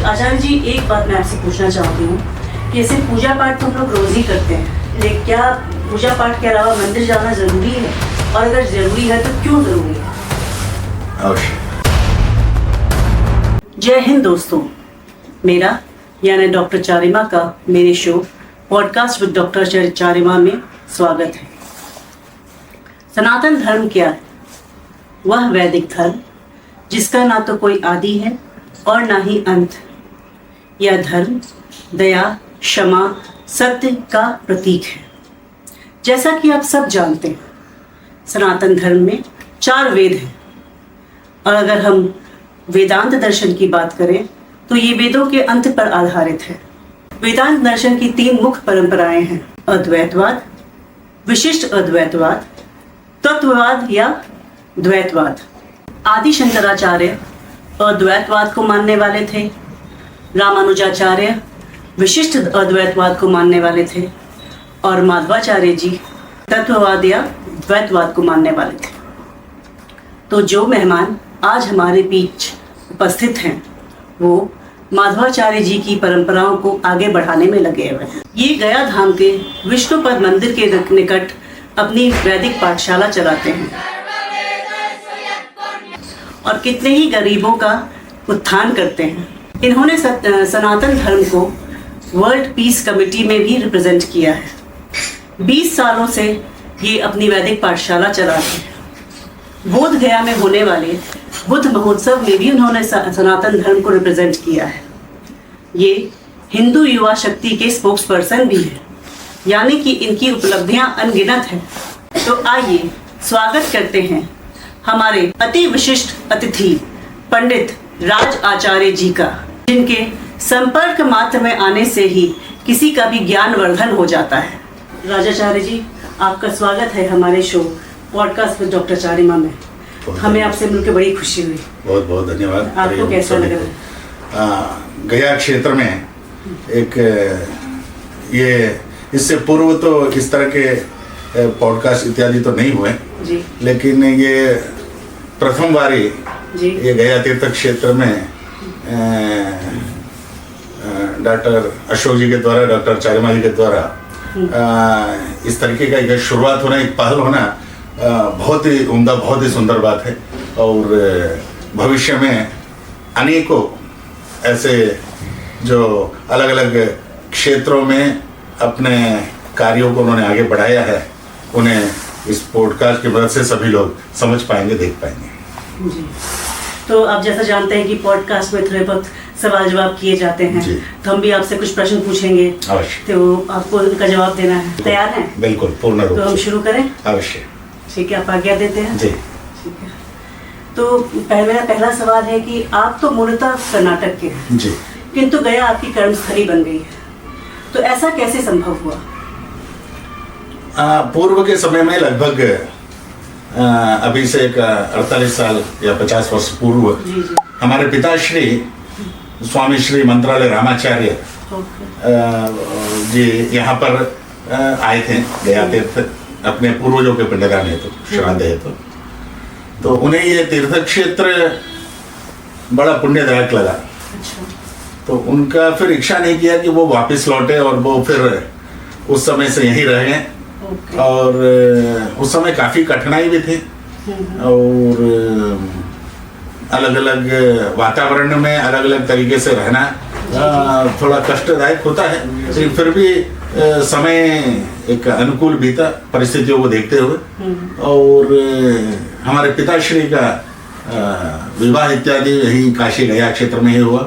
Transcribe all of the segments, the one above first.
आचार्य जी, एक बात मैं आपसे पूछना चाहती हूँ कि ऐसे पूजा पाठ तो हम लोग रोज ही करते हैं, लेकिन क्या पूजा पाठ के अलावा मंदिर जाना जरूरी है? और अगर जरूरी है तो क्यों जरूरी है? अवश्य। जय हिंद दोस्तों, मेरा यानी डॉक्टर चारिमा का मेरे शो पॉडकास्ट विद डॉक्टर चारिमा में स्वागत है। सनातन धर्म क्या है? वह वैदिक धर्म जिसका ना तो कोई आदि है और ना ही अंत। यह धर्म दया, क्षमा, सत्य का प्रतीक है। जैसा कि आप सब जानते हैं, सनातन धर्म में 4 वेद हैं, और अगर हम वेदांत दर्शन की बात करें तो ये वेदों के अंत पर आधारित है। वेदांत दर्शन की 3 मुख्य परंपराएं हैं: अद्वैतवाद, विशिष्ट अद्वैतवाद, तत्ववाद या द्वैतवाद। आदि शंकराचार्य अद्वैतवाद को मानने वाले थे, रामानुजाचार्य विशिष्ट अद्वैतवाद को मानने वाले थे, और माधवाचार्य जी तत्ववाद या द्वैतवाद को मानने वाले थे। तो जो मेहमान आज हमारे बीच उपस्थित हैं वो माधवाचार्य जी की परंपराओं को आगे बढ़ाने में लगे हुए हैं। ये गया धाम के विष्णुपद मंदिर के निकट अपनी वैदिक पाठशाला चलाते हैं और कितने ही गरीबों का उत्थान करते हैं। इन्होंने सनातन धर्म को वर्ल्ड पीस कमेटी में भी रिप्रेजेंट किया है। 20 सालों से ये अपनी वैदिक पाठशाला चलाते हैं। बोध गया में होने वाले बुद्ध महोत्सव में भी उन्होंने सनातन धर्म को रिप्रेजेंट किया है। ये हिंदू युवा शक्ति के स्पोक्स पर्सन भी है, यानी कि इनकी उपलब्धियां अनगिनत हैं। तो आइए स्वागत करते हैं हमारे अति विशिष्ट अतिथि पंडित राज आचार्य जी का, जिनके संपर्क मात्र में आने से ही किसी का भी ज्ञान वर्धन हो जाता है। राजाचार्य जी, आपका स्वागत है हमारे शो पॉडकास्ट विद डॉक्टर चारिमा में। हमें आपसे मिलकर बड़ी खुशी हुई। बहुत बहुत धन्यवाद। आपको कैसा लग रहा है? गया क्षेत्र में एक ये इससे पूर्व तो इस तरह के पॉडकास्ट इत्यादि तो नहीं हुए जी, लेकिन ये प्रथम बारी ये गया तीर्थ क्षेत्र में डॉक्टर अशोक जी के द्वारा, डॉक्टर चारिमा जी के द्वारा इस तरीके का एक शुरुआत होना, एक पहल होना बहुत ही उम्दा, बहुत ही सुंदर बात है। और भविष्य में अनेकों ऐसे जो अलग अलग क्षेत्रों में अपने कार्यों को उन्होंने आगे बढ़ाया है, उन्हें इस पॉडकास्ट की मदद से सभी लोग समझ पाएंगे, देख पाएंगे जी। तो आप जैसा जानते हैं कि पॉडकास्ट में थोड़े बहुत सवाल जवाब किए जाते हैं, तो हम भी आपसे कुछ प्रश्न पूछेंगे। अवश्य। तो आपको उनका जवाब देना है। तैयार हैं? बिल्कुल, पूर्ण रूप से। तो हम शुरू करें? अवश्य। ठीक है, आप आज्ञा देते हैं? जी। ठीक है। तो मेरा पहला सवाल है कि आप तो मूलतः कर्नाटक के हैं जी, किंतु गया आपकी कर्मस्थली बन गई है, तो ऐसा कैसे संभव हुआ? पूर्व के समय में लगभग अभी से एक 48 साल या 50 वर्ष पूर्व जी। हमारे पिताश्री स्वामी श्री मंत्रालय रामाचार्य जी यहाँ पर आए थे गया तीर्थ, अपने पूर्वजों के पिंडदान हेतु, श्राद्ध हेतु। तो उन्हें ये तीर्थ क्षेत्र बड़ा पुण्यदायक लगा। अच्छा। तो उनका फिर इच्छा नहीं किया कि वो वापस लौटे, और वो फिर उस समय से यहीं रह गए। और उस समय काफी कठिनाई भी थी, और अलग अलग वातावरण में अलग अलग तरीके से रहना थोड़ा कष्टदायक होता है, लेकिन फिर भी समय एक अनुकूल बीता परिस्थितियों को देखते हुए। और हमारे पिताश्री का विवाह इत्यादि यही काशी गया क्षेत्र में ही हुआ,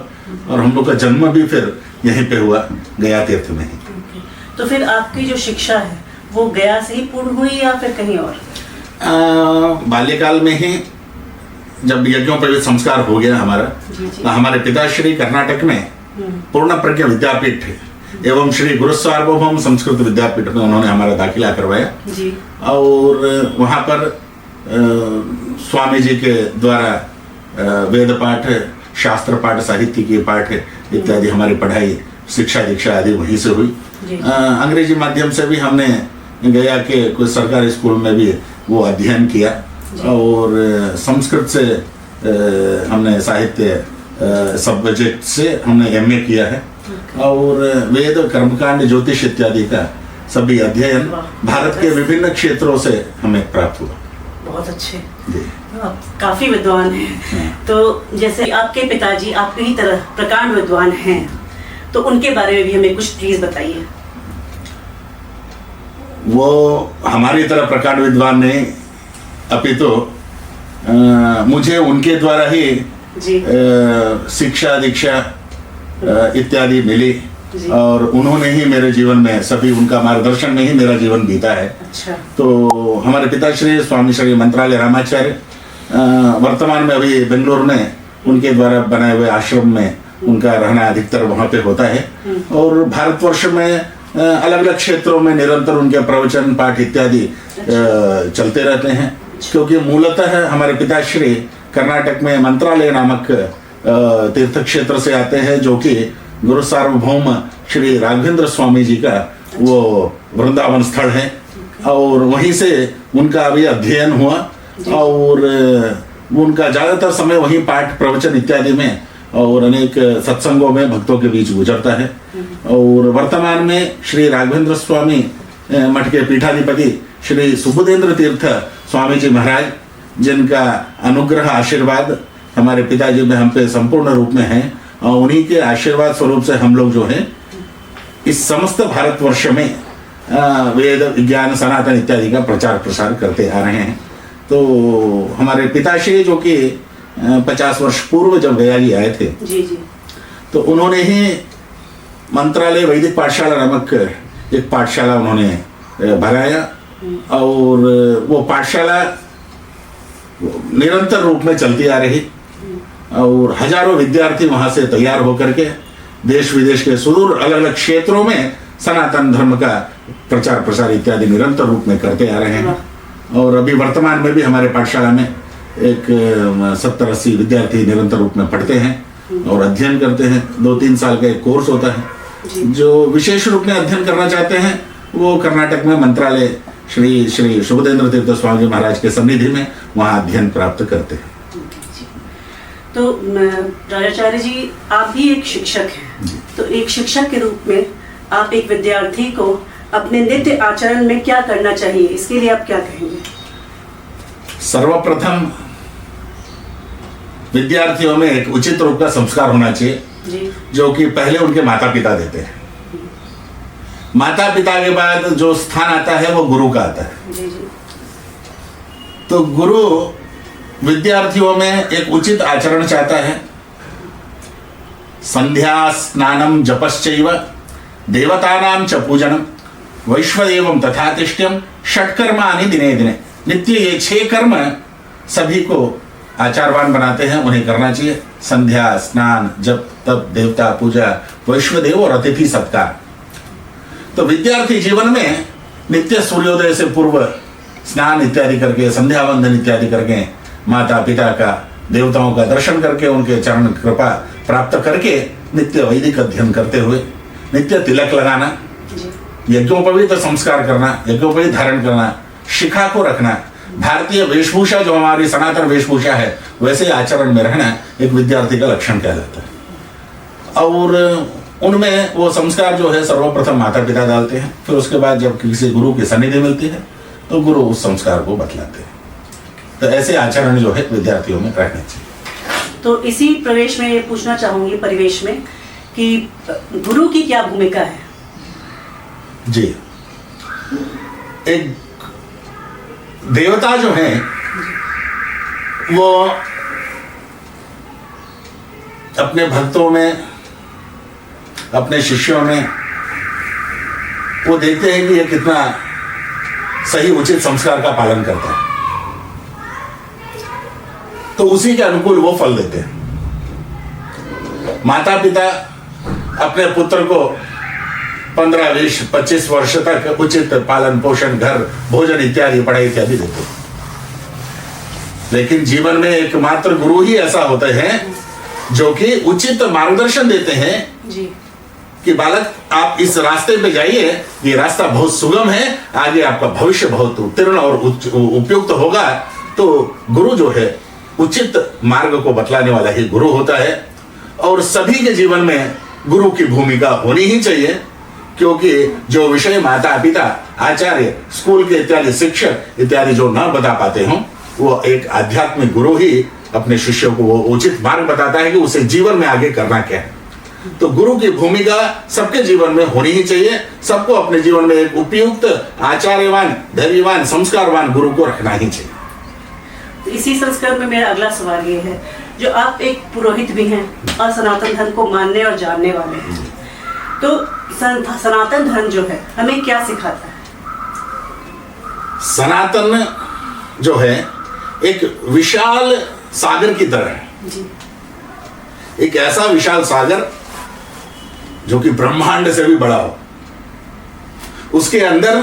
और हम लोग का जन्म भी फिर यहीं पे हुआ, गया तीर्थ में ही। तो फिर आपकी जो शिक्षा है वो गया से ही पूर्ण हुई या फिर कहीं और? बाल्यकाल में ही जब यज्ञोपवीत संस्कार हो गया हमारा, तो हमारे पिताश्री कर्नाटक में पूर्ण प्रज्ञा विद्यापीठ एवं श्री गुरु सार्वभौम संस्कृत विद्यापीठ में उन्होंने हमारा दाखिला करवाया जी। और वहाँ पर स्वामी जी के द्वारा वेद पाठ, शास्त्र पाठ, साहित्य के पाठ इत्यादि हमारी पढ़ाई, शिक्षा दीक्षा आदि वहीं से हुई। अंग्रेजी माध्यम से भी हमने गया के कुछ सरकारी स्कूल में भी वो अध्ययन किया, और संस्कृत से हमने साहित्य सब्जेक्ट से हमने एमए किया है और वेद कर्मकांड ज्योतिष इत्यादि का सभी अध्ययन भारत के विभिन्न क्षेत्रों से हमें प्राप्त हुआ। बहुत अच्छे जी। आप काफी विद्वान हैं। तो जैसे आपके पिताजी आपकी ही तरह प्रकांड विद्वान हैं, तो उनके बारे में भी हमें कुछ प्लीज बताइए। वो हमारी तरह प्रकांड विद्वान नहीं, अपितु मुझे उनके द्वारा ही शिक्षा दीक्षा इत्यादि मिली और उन्होंने ही मेरे जीवन में सभी उनका मार्गदर्शन में ही मेरा जीवन बीता है। अच्छा। तो हमारे पिताश्री स्वामी श्री मंत्रालय रामाचार्य वर्तमान में अभी बेंगलुरु में उनके द्वारा बनाए हुए आश्रम में उनका रहना अधिकतर वहाँ पे होता है और भारतवर्ष में अलग अलग क्षेत्रों में निरंतर उनके प्रवचन पाठ इत्यादि चलते रहते हैं, क्योंकि मूलतः हमारे पिताश्री कर्नाटक में मंत्रालय नामक तीर्थ क्षेत्र से आते हैं, जो कि गुरु सार्वभौम श्री राघवेंद्र स्वामी जी का वो वृंदावन स्थल है और वहीं से उनका अभी अध्ययन हुआ और उनका ज्यादातर समय वहीं पाठ प्रवचन इत्यादि में और अनेक सत्संगों में भक्तों के बीच गुजरता है। और वर्तमान में श्री राघवेंद्र स्वामी मठ के पीठाधिपति श्री सुबुधेंद्र तीर्थ स्वामी जी महाराज, जिनका अनुग्रह आशीर्वाद हमारे पिताजी में हम पे संपूर्ण रूप में है और उन्हीं के आशीर्वाद स्वरूप से हम लोग जो है इस समस्त भारतवर्ष में वेद विज्ञान सनातन इत्यादि का प्रचार प्रसार करते आ रहे हैं। तो हमारे पिताश्री जो कि 50 वर्ष पूर्व जब गया जी आए थे जी जी, तो उन्होंने ही मंत्रालय वैदिक पाठशाला नामक एक पाठशाला उन्होंने बनाया और वो पाठशाला निरंतर रूप में चलती आ रही और हजारों विद्यार्थी वहां से तैयार होकर के देश विदेश के सुदूर अलग अलग क्षेत्रों में सनातन धर्म का प्रचार प्रसार इत्यादि निरंतर रूप में करते आ रहे हैं। और अभी वर्तमान में भी हमारे पाठशाला में एक 70-80 विद्यार्थी निरंतर रूप में पढ़ते हैं और अध्ययन करते हैं। 2-3 साल का एक कोर्स होता है। जो विशेष रूप में अध्ययन करना चाहते हैं वो कर्नाटक में मंत्रालय श्री श्री सुबुधेंद्र तीर्थ स्वामी महाराज के सन्निधि में वहाँ अध्ययन प्राप्त करते हैं। तो राजाचार्य जी, आप भी एक शिक्षक हैं, तो एक शिक्षक के रूप में आप एक विद्यार्थी को अपने नित्य आचरण में क्या करना चाहिए, इसके लिए आप क्या कहेंगे? सर्वप्रथम विद्यार्थियों में एक उचित रूप का संस्कार होना चाहिए जी। जो कि पहले उनके माता पिता देते हैं। माता पिता के बाद जो स्थान आता है वो गुरु का आता है। जी जी। तो गुरु विद्यार्थियों में एक उचित आचरण चाहता है। संध्या स्नानम जपश्चैव देवतानां च पूजनम वैश्वदेवम तथा तिष्ठ्यम षट्कर्माणि दिने दिने। नित्य ये 6 कर्म सभी को आचारवान बनाते हैं, उन्हें करना चाहिए। संध्या स्नान जप तप देवता पूजा वैश्वदेव और अतिथि सत्कार। तो विद्यार्थी जीवन में नित्य सूर्योदय से पूर्व स्नान इत्यादि करके संध्या वंदन इत्यादि करके माता पिता का देवताओं का दर्शन करके उनके चरण कृपा प्राप्त करके नित्य वैदिक अध्ययन करते हुए नित्य तिलक लगाना, यज्ञोपवीत संस्कार करना, यज्ञोपवीत धारण करना, शिखा को रखना, भारतीय वेशभूषा जो हमारी सनातन वेशभूषा है वैसे आचरण में रहना एक विद्यार्थी का लक्षण कहलाता है। और उनमें वो संस्कार जो है सर्वप्रथम माता पिता डालते हैं, फिर उसके बाद जब किसी गुरु की सन्निधि मिलती है तो गुरु उस संस्कार को बतलाते हैं। तो ऐसे आचरण जो है विद्यार्थियों में रहने चाहिए। तो इसी प्रवेश में ये पूछना चाहूंगी, परिवेश में, कि गुरु की क्या भूमिका है? जी, एक देवता जो है वो अपने भक्तों में अपने शिष्यों में वो देखते हैं कि ये कितना सही उचित संस्कार का पालन करता है, तो उसी के अनुकूल वो फल देते हैं। माता पिता अपने पुत्र को 15, 20, 25 वर्ष तक उचित पालन पोषण, घर, भोजन इत्यादि, पढ़ाई इत्यादि देते हैं। लेकिन जीवन में एकमात्र गुरु ही ऐसा होते हैं जो कि उचित मार्गदर्शन देते हैं जी। कि बालक आप इस रास्ते पे जाइए, ये रास्ता बहुत सुगम है, आगे आपका भविष्य बहुत उत्तीर्ण और उपयुक्त होगा। तो गुरु जो है उचित मार्ग को बतलाने वाला ही गुरु होता है। और सभी के जीवन में गुरु की भूमिका होनी ही चाहिए, क्योंकि जो विषय माता पिता आचार्य स्कूल के इत्यादि शिक्षक इत्यादि जो न बता पाते हों, वो एक आध्यात्मिक गुरु ही अपने शिष्यों को वो उचित मार्ग बताता है कि उसे जीवन में आगे करना क्या है। तो गुरु की भूमिका सबके जीवन में होनी ही चाहिए। सबको अपने जीवन में एक उपयुक्त आचार्यवान धैर्यवान संस्कारवान गुरु को रखना ही चाहिए। तो इसी संस्कार में मेरा अगला सवाल ये है, जो आप एक पुरोहित भी हैं और सनातन धर्म को मानने और जानने वाले हैं, तो सनातन धर्म जो है हमें क्या सिखाता है? सनातन जो है एक विशाल सागर की तरह है जी। एक ऐसा विशाल सागर जो कि ब्रह्मांड से भी बड़ा हो, उसके अंदर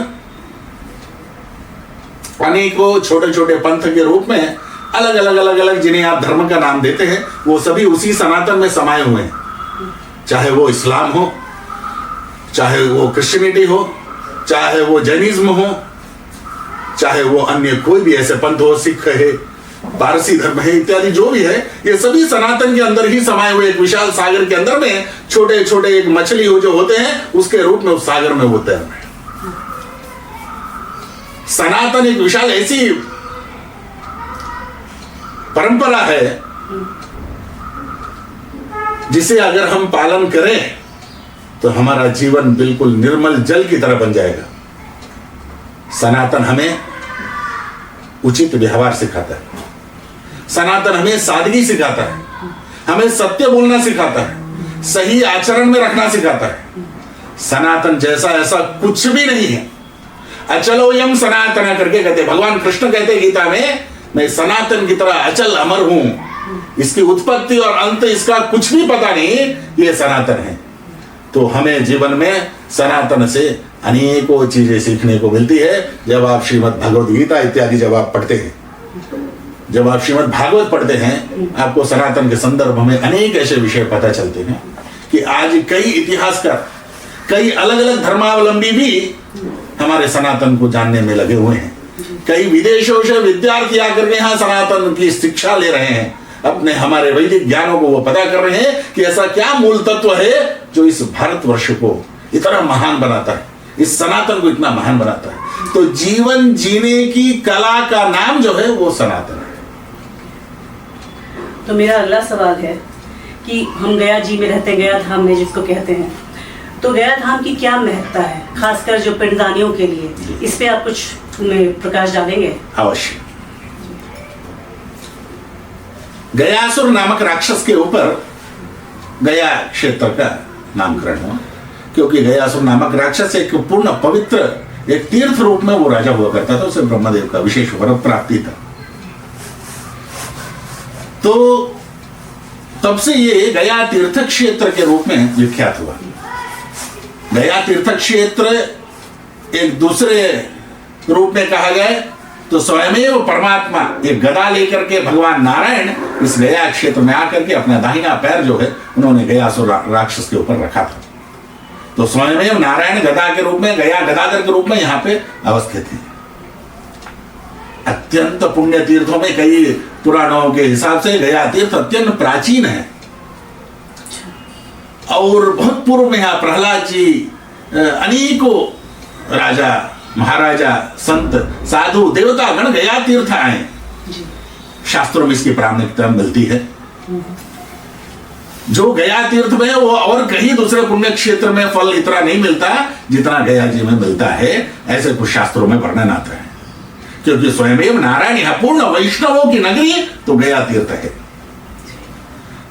अनेकों छोटे छोटे पंथ के रूप में अलग अलग जिन्हें आप धर्म का नाम देते हैं, वो सभी उसी सनातन में समाये हुए हैं। चाहे वो इस्लाम हो, चाहे वो क्रिश्चियनिटी हो, चाहे वो जैनिज्म हो, चाहे वो अन्य कोई भी ऐसे पंथ हो, सिख है, पारसी धर्म है इत्यादि जो भी है, ये सभी सनातन के अंदर ही समाये हुए एक विशाल सागर के अंदर में छोटे छोटे एक मछली हो जो होते हैं, उसके रूप में उस सागर में होते हैं। सनातन एक विशाल ऐसी परंपरा है जिसे अगर हम पालन करें तो हमारा जीवन बिल्कुल निर्मल जल की तरह बन जाएगा। सनातन हमें उचित व्यवहार सिखाता है, सनातन हमें सादगी सिखाता है, हमें सत्य बोलना सिखाता है, सही आचरण में रखना सिखाता है। सनातन जैसा ऐसा कुछ भी नहीं है। अचलो यम सनातन करके कहते भगवान कृष्ण कहते गीता में, मैं सनातन की तरह अचल अमर हूं, इसकी उत्पत्ति और अंत इसका कुछ भी पता नहीं, ये सनातन है। तो हमें जीवन में सनातन से अनेकों चीजें सीखने को मिलती है। जब आप श्रीमद् भगवद गीता इत्यादि जब आप पढ़ते हैं, जब आप श्रीमद् भागवत पढ़ते हैं, आपको सनातन के संदर्भ में अनेक ऐसे विषय पता चलते हैं कि आज कई इतिहासकार, कई अलग अलग धर्मावलंबी भी हमारे सनातन को जानने में लगे हुए हैं। कई विदेशों से विद्यार्थी आकर के यहाँ सनातन की शिक्षा ले रहे हैं, अपने हमारे वैदिक ज्ञानों को वो पता कर रहे हैं कि ऐसा क्या मूल तत्व है जो इस भारतवर्ष को इतना महान बनाता है, इस सनातन को इतना महान बनाता है। तो जीवन जीने की कला का नाम जो है वो सनातन है। तो मेरा अगला सवाल है कि हम गया जी में रहते हैं, गया धाम में जिसको कहते हैं, तो गया धाम की क्या महत्ता है, खासकर जो पिंडदानियों के लिए? इस पे आप कुछ प्रकाश डालेंगे? अवश्य। गयासुर नामक राक्षस के ऊपर गया क्षेत्र का नामकरण हुआ, क्योंकि गयासुर नामक राक्षस एक पूर्ण पवित्र एक तीर्थ रूप में वो राजा हुआ करता था, उसे ब्रह्मदेव का विशेष वर प्राप्ति था। तो तब से ये गया तीर्थ क्षेत्र के रूप में विख्यात हुआ। गया तीर्थ क्षेत्र एक दूसरे रूप में कहा जाए तो स्वयमेव परमात्मा एक गदा लेकर के भगवान नारायण इस गया क्षेत्र में आकर के अपना दाहिना पैर जो है उन्होंने गयासुर राक्षस के ऊपर रखा था। तो स्वयमेव नारायण गदा के रूप में, गया गदाधर के रूप में यहाँ पे अवस्थित है। अत्यंत पुण्य तीर्थों में कई पुराणों के हिसाब से गया तीर्थ अत्यंत प्राचीन है और बहुत पूर्व में यहाँ प्रहलाद जी, अनेकों राजा महाराजा संत साधु देवता गण गया तीर्थ आए। शास्त्रों में इसकी प्रामाणिकता मिलती है। जो गया तीर्थ में वो और कहीं दूसरे पुण्य क्षेत्र में फल इतना नहीं मिलता जितना गया जी में मिलता है, ऐसे कुछ शास्त्रों में वर्णन आता है। क्योंकि स्वयं नारायण यहाँ पूर्ण वैष्णवों की नगरी तो गया तीर्थ है।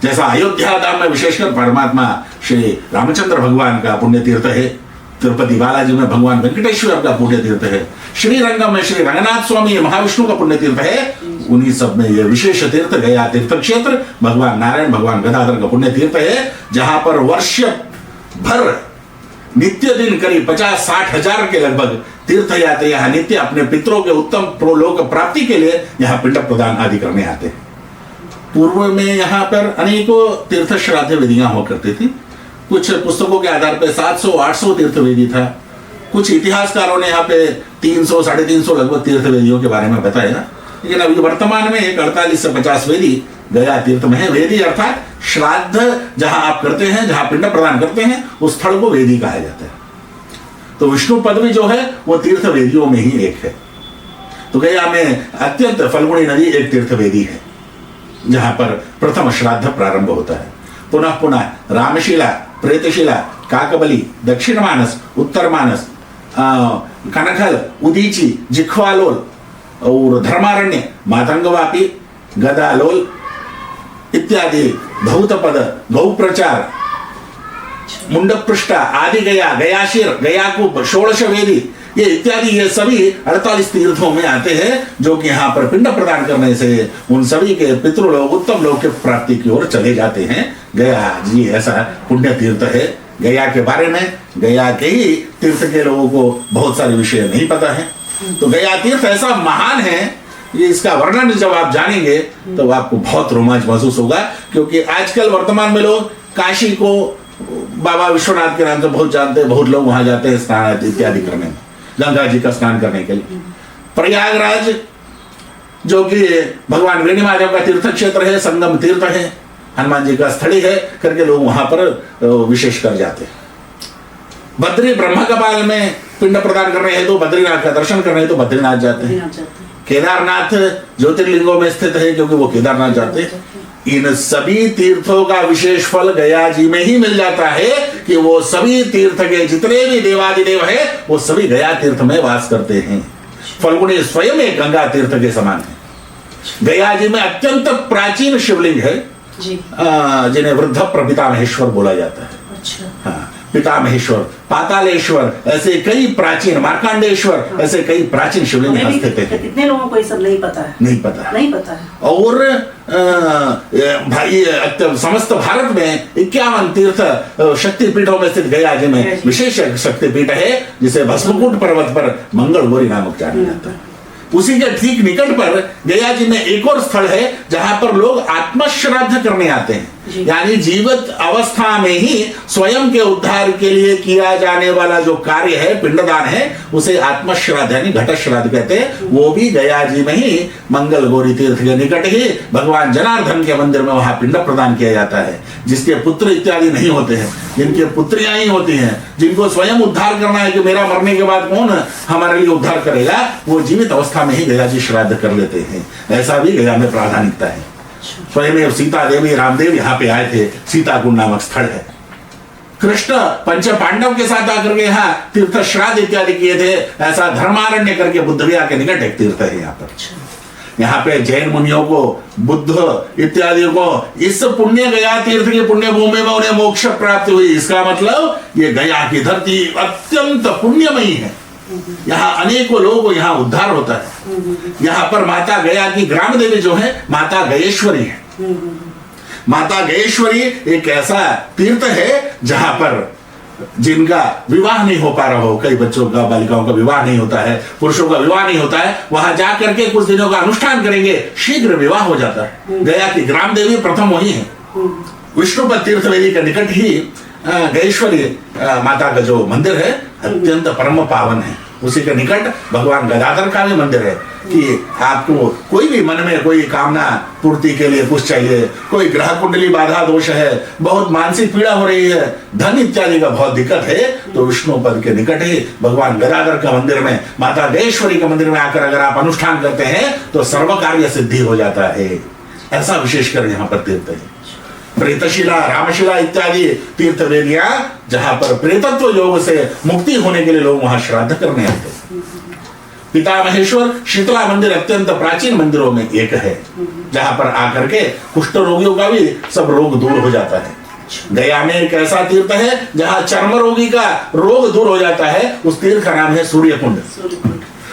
जैसा अयोध्या धाम में विशेषकर परमात्मा श्री रामचंद्र भगवान का पुण्य तीर्थ है, तिरुपति बालाजी में भगवान वेंकटेश्वर का पुण्य तीर्थ है, श्रीरंगम में श्री रंगनाथ स्वामी महाविष्णु का पुण्य तीर्थ है, उन्हीं सब में यह विशेष तीर्थ गया तीर्थ क्षेत्र भगवान नारायण भगवान गदाधर का पुण्य तीर्थ है, जहां पर वर्ष भर नित्य दिन करीब 50-60 हजार के लगभग तीर्थयात्री यहाँ नित्य अपने पितरों के उत्तम प्रोलोक प्राप्ति के लिए यहाँ पिंड प्रदान आदि करने आते हैं। पूर्व में यहाँ पर अनेकों तीर्थ श्राद्ध विधियां हुआ करती थी। कुछ पुस्तकों के आधार पर 700-800 तीर्थ वेदी था। कुछ इतिहासकारों ने यहाँ पे 300-350 लगभग तीर्थ वेदियों के बारे में बताया, लेकिन अभी वर्तमान में एक 48 से 50 वेदी गया तीर्थ में है। वेदी अर्थात श्राद्ध जहां आप करते हैं, जहां पिंड प्रदान करते हैं, उस स्थल को वेदी कहा जाता है। तो विष्णु पद भी जो है वो तीर्थ वेदियों में ही एक है। तो गया में अत्यंत फल्गुनी नदी एक तीर्थ वेदी है जहां पर प्रथम श्राद्ध प्रारंभ होता है। पुनः पुनः रामशिला, प्रेतशिला, काकबली, दक्षिण मानस, उत्तर मानस, कनखल, उदीची, जिह्वालोल और धर्मारण्य, मातंगवापी, गदालोल इत्यादि, धौतपद, गौप्रचार, मुंडपृष्ठा आदि गया, गयाशीर, गयाकूप, षोड़श वेदी, ये इत्यादि ये सभी 48 तीर्थों में आते हैं जो कि यहाँ पर पिंड प्रदान करने से उन सभी के पितृलोक उत्तम लोक के प्राप्ति की ओर चले जाते हैं। गया जी ऐसा पुण्य तीर्थ है। गया के बारे में, गया के ही तीर्थ के लोगों को बहुत सारे विषय नहीं पता है। तो गया तीर्थ ऐसा महान है, ये इसका वर्णन जब आप जानेंगे तो आपको बहुत रोमांच महसूस होगा। क्योंकि आजकल वर्तमान में लोग काशी को बाबा विश्वनाथ के नाम से बहुत जानते हैं, बहुत लोग वहां जाते हैं स्नान इत्यादि करने में, गंगा जी का स्नान करने के लिए। प्रयागराज जो कि भगवान वेणी महादेव का तीर्थ क्षेत्र है, संगम तीर्थ है, हनुमान जी का स्थली है करके लोग वहां पर विशेष कर जाते हैं। बद्री ब्रह्म कपाल में पिंड प्रदान करने हैं तो बद्रीनाथ का दर्शन करने तो बद्रीनाथ जाते हैं। केदारनाथ ज्योतिर्लिंगों में स्थित है क्योंकि वो केदारनाथ जाते हैं। इन सभी तीर्थों का विशेष फल गया जी में ही मिल जाता है कि वो सभी तीर्थ के जितने भी देवादिदेव है वो सभी गया तीर्थ में वास करते हैं। फल्गुनी स्वयं एक गंगा तीर्थ के समान है। गया जी में अत्यंत प्राचीन शिवलिंग है जिन्हें वृद्ध प्रपितामहेश्वर बोला जाता है। अच्छा। हाँ, पितामहेश्वर, पातालेश्वर, ऐसे कई प्राचीन, मार्कांडेश्वर, ऐसे कई प्राचीन शिवलिंग स्थित है। कितने लोगों को ये सब नहीं पता है? नहीं पता, नहीं पता है। और भाई समस्त भारत में 51 तीर्थ शक्तिपीठों में स्थित गया जी में विशेष शक्तिपीठ है जिसे भस्मकूट पर्वत पर मंगल गौरी नामक जाना जाता है। उसी के ठीक निकट पर गया जी में एक और स्थल है जहां पर लोग आत्मश्राद्ध करने आते हैं। यानी जीवित अवस्था में ही स्वयं के उद्धार के लिए किया जाने वाला जो कार्य है, पिंडदान है, उसे आत्मश्राद्ध यानी घट श्राद्ध कहते हैं। वो भी गया जी में ही मंगल गौरी तीर्थ के निकट ही भगवान जनार्दन के मंदिर में वहां पिंड प्रदान किया जाता है। जिसके पुत्र इत्यादि नहीं होते हैं, जिनके पुत्रियां ही होती हैं, जिनको स्वयं उद्धार करना है कि मेरा मरने के बाद कौन हमारे लिए उद्धार करेगा, वो जीवित अवस्था में ही गया जी श्राद्ध कर लेते हैं। ऐसा भी गया में प्राधानिकता है। स्वयं सीता देवी, रामदेव यहाँ पे आए थे। सीताकुंड नामक स्थल है। कृष्ण पंच पांडव के साथ आकर के यहाँ तीर्थ श्राद्ध इत्यादि किए थे। ऐसा धर्मारण्य करके बुद्ध विहार के निकट एक तीर्थ है यहाँ पर। यहाँ पे जैन मुनियों को, बुद्ध इत्यादि को इस पुण्य गया तीर्थ की पुण्य भूमि में उन्हें मोक्ष प्राप्ति हुई। इसका मतलब ये गया की धरती अत्यंत पुण्यमयी है। यहाँ अनेकों लोगों को यहाँ उद्धार होता है। यहाँ पर माता गया की ग्राम देवी जो है माता गयेश्वरी है। माता गयेश्वरी एक ऐसा तीर्थ है जहां पर जिनका विवाह नहीं हो पा रहा हो, कई बच्चों का, बालिकाओं का विवाह नहीं होता है, पुरुषों का विवाह नहीं होता है, वहां जा करके कुछ दिनों का अनुष्ठान करेंगे, शीघ्र विवाह हो जाता है। गया की ग्राम देवी प्रथम वही है। विष्णुपद तीर्थ वेदी के निकट ही गयेश्वरी माता का जो मंदिर है अत्यंत परम पावन है। उसी के निकट भगवान गदाधर का भी मंदिर है कि आपको कोई भी मन में कोई कामना पूर्ति के लिए कुछ चाहिए, कोई ग्रह कुंडली बाधा दोष है, बहुत मानसिक पीड़ा हो रही है, धन इत्यादि का बहुत दिक्कत है, तो विष्णु पद के निकट ही भगवान गदाधर का मंदिर में, माता गयेश्वरी के मंदिर में आकर अगर आप अनुष्ठान करते हैं तो सर्व कार्य सिद्धि हो जाता है। ऐसा विशेषकर यहाँ पर तीर्थ है। प्रेतशिला, रामशिला इत्यादि तीर्थ वेदियां जहां पर प्रेतत्व योग से मुक्ति होने के लिए लोग वहां श्राद्ध करने आते हैं। पितामहेश्वर शीतला मंदिर अत्यंत प्राचीन मंदिरों में एक है जहां पर आकर के कुष्ठ रोगियों का भी सब रोग दूर हो जाता है। गया में एक ऐसा तीर्थ है जहां चर्म रोगी का रोग दूर हो जाता है। उस तीर्थ का नाम है सूर्य कुंड।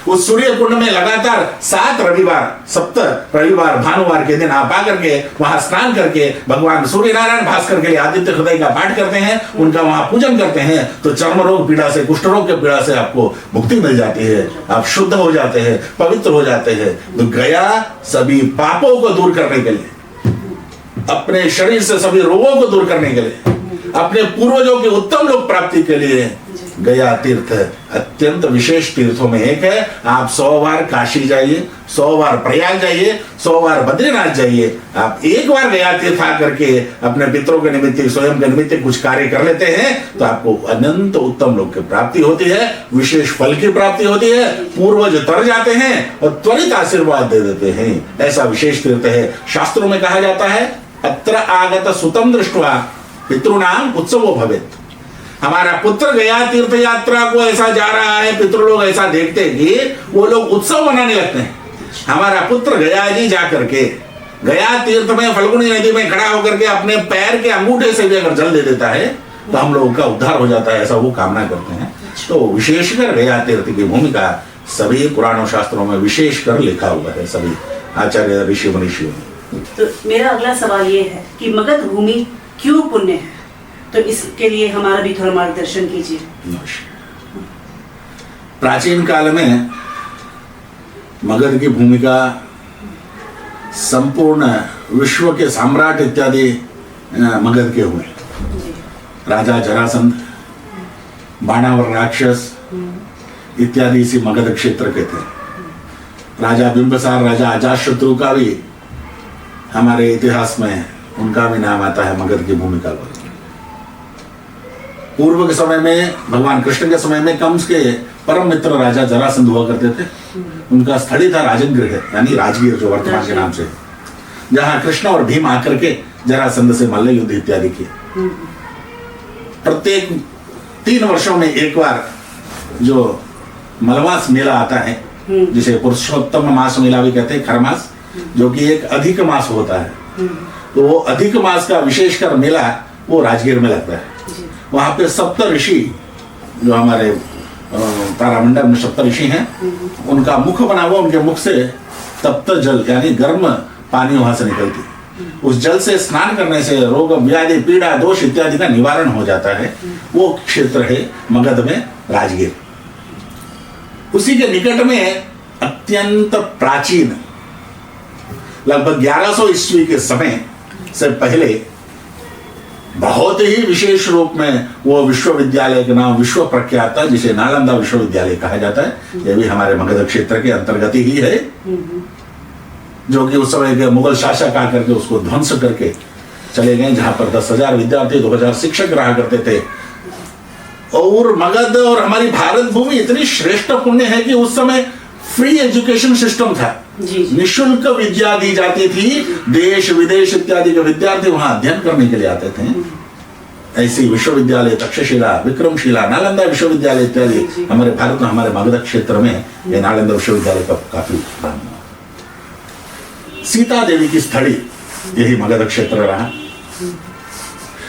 उस सूर्य कुंड में लगातार 7 रविवार, 7 रविवार भानुवार के दिन आप आकर के वहां स्नान करके भगवान सूर्य नारायण भास्कर के लिए आदित्य हृदय का पाठ करते हैं, उनका वहां पूजन करते हैं, तो चर्म रोग पीड़ा से, कुष्ठ रोग के पीड़ा से आपको मुक्ति मिल जाती है। आप शुद्ध हो जाते हैं, पवित्र हो जाते हैं। तो गया सभी पापों को दूर करने के लिए, अपने शरीर से सभी रोगों को दूर करने के लिए, अपने पूर्वजों की उत्तम लोक प्राप्ति के लिए गया तीर्थ अत्यंत विशेष तीर्थों में एक है। आप 100 बार काशी जाइए, 100 बार प्रयाग जाइए, 100 बार बद्रीनाथ जाइए। आप एक बार गया तीर्थ आकर के अपने पितरों के निमित्त, स्वयं के निमित्त कुछ कार्य कर लेते हैं तो आपको अनंत उत्तम लोक की प्राप्ति होती है, विशेष फल की प्राप्ति होती है। पूर्वज तर जाते हैं और त्वरित आशीर्वाद दे देते हैं। ऐसा विशेष तीर्थ है। शास्त्रों में कहा जाता है अत्र आगत सुतम दृष्ट्वा पितृणाम उत्सवो भवेत्। हमारा पुत्र गया तीर्थ यात्रा को ऐसा जा रहा है, पितृ लोग ऐसा देखते हैं कि वो लोग उत्सव मनाने लगते हैं। हमारा पुत्र गया जी जा करके गया तीर्थ में फल्गुनी नदी में खड़ा होकर के अपने पैर के अंगूठे से भी अगर जल दे देता है तो हम लोगों का उद्धार हो जाता है, ऐसा वो कामना करते हैं। तो विशेषकर गया तीर्थ की भूमिका सभी पुराणों शास्त्रों में विशेषकर लिखा हुआ है, सभी आचार्य ऋषि मनीषियों ने। तो मेरा अगला सवाल ये है कि मगध भूमि क्यों पुण्य है, तो इसके लिए हमारा भी थोड़ा मार्गदर्शन कीजिए। प्राचीन काल में मगध की भूमिका संपूर्ण विश्व के सम्राट इत्यादि मगध के हुए। राजा जरासंध, बाणावर राक्षस इत्यादि इसी मगध क्षेत्र के थे। राजा बिंबिसार, राजा अजातशत्रु का भी हमारे इतिहास में उनका भी नाम आता है मगध की भूमिका पर। पूर्व के समय में, भगवान कृष्ण के समय में कंस के परम मित्र राजा जरासंध हुआ करते थे। उनका स्थली था राजगृह, यानी राजगीर जो वर्तमान के नाम से, जहां कृष्ण और भीम आकर के जरासंध से मल्ल युद्ध इत्यादि किए। प्रत्येक 3 वर्षों में एक बार जो मलमास मेला आता है, जिसे पुरुषोत्तम मास मेला भी कहते हैं, खरमास, जो कि एक अधिक मास होता है। तो वो अधिक मास का विशेषकर मेला वो राजगीर में लगता है। वहां पे सप्त ऋषि, जो हमारे तारामंडल में सप्त ऋषि हैं, उनका मुख बना हुआ, उनके मुख से तप्त जल यानी गर्म पानी वहां से निकलती है। उस जल से स्नान करने से रोग व्याधि पीड़ा दोष इत्यादि का निवारण हो जाता है। वो क्षेत्र है मगध में राजगीर। उसी के निकट में अत्यंत प्राचीन, लगभग 1100 ईस्वी के समय से पहले बहुत ही विशेष रूप में वो विश्वविद्यालय के नाम विश्व प्रख्यात था, जिसे नालंदा विश्वविद्यालय कहा जाता है। ये भी हमारे मगध क्षेत्र के अंतर्गत ही है, जो कि उस समय के मुगल शासक आकर के उसको ध्वंस करके चले गए, जहां पर 10,000 विद्यार्थी, 2,000 शिक्षक रहा करते थे। और मगध और हमारी भारत भूमि इतनी श्रेष्ठ पुण्य है कि उस समय फ्री एजुकेशन सिस्टम था, निःशुल्क विद्या दी जाती थी। देश विदेश इत्यादि के विद्यार्थी वहां अध्ययन करने के लिए आते थे। ऐसी विश्वविद्यालय तक्षशिला, विक्रमशिला, नालंदा विश्वविद्यालय इत्यादि हमारे भारत में, हमारे मगध क्षेत्र में ये नालंदा विश्वविद्यालय का काफी नाम। सीता देवी की स्थली यही मगध क्षेत्र रहा।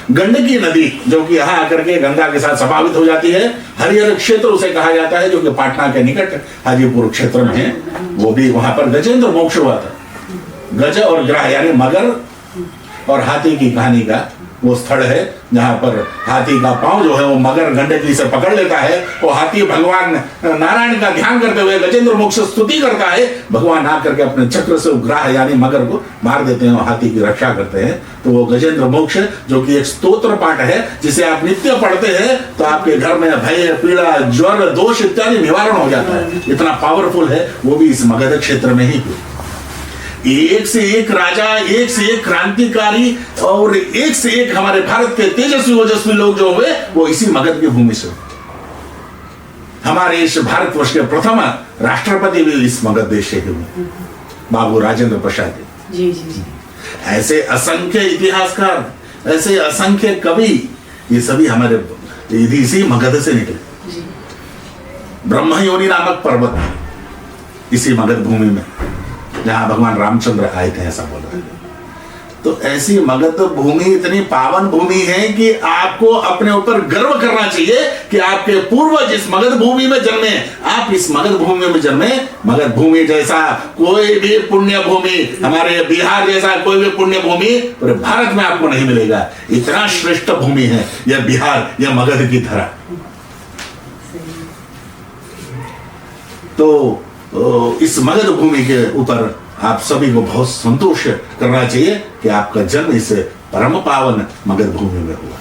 गंडकी नदी, जो कि यहाँ आकर के गंगा के साथ समावित हो जाती है, हरिहर क्षेत्र उसे कहा जाता है, जो कि पाटना के निकट हाजीपुर क्षेत्र में है। वो भी वहां पर गजेंद्र मोक्ष हुआ था। गज और ग्रह यानी मगर और हाथी की कहानी का वो स्थल है, जहां पर हाथी का पांव जो है वो मगर गंडकी से पकड़ लेता है। वो हाथी भगवान नारायण का ध्यान करते हुए गजेंद्र मोक्ष स्तुति करता है। भगवान आकर के अपने चक्र से ग्राह यानी मगर को मार देते हैं और हाथी की रक्षा करते हैं। तो वो गजेंद्र मोक्ष, जो कि एक स्तोत्र पाठ है, जिसे आप नित्य पढ़ते हैं तो आपके घर में भय पीड़ा ज्वर दोष इत्यादि निवारण हो जाता है। इतना पावरफुल है। वो भी इस मगध क्षेत्र में ही। एक से एक राजा, एक से एक क्रांतिकारी और एक से एक हमारे भारत के तेजस्वी ओजस्वी लोग जो हुए वो इसी मगध की भूमि से। हमारे इस भारतवर्ष के प्रथम राष्ट्रपति भी इस मगध देश से हुए, बाबू राजेंद्र प्रसाद जी। ऐसे असंख्य इतिहासकार, ऐसे असंख्य कवि, ये सभी हमारे इसी मगध से निकले। ब्रह्मयोनि नामक पर्वत इसी मगध भूमि में, जहां भगवान रामचंद्र आए थे, ऐसा बोल रहे हैं। तो ऐसी मगध भूमि इतनी पावन भूमि है कि आपको अपने ऊपर गर्व करना चाहिए कि आपके पूर्वज इस मगध भूमि में जन्मे। आप इस मगध भूमि में जन्मे। मगध भूमि जैसा कोई भी पुण्य भूमि, हमारे बिहार जैसा कोई भी पुण्य भूमि पूरे भारत में आपको नहीं मिलेगा। इतना श्रेष्ठ भूमि है यह बिहार, यह मगध की धरा। तो इस मगध भूमि के ऊपर आप सभी को बहुत संतोष करना चाहिए कि आपका जन्म इस परम पावन मगध भूमि में हुआ।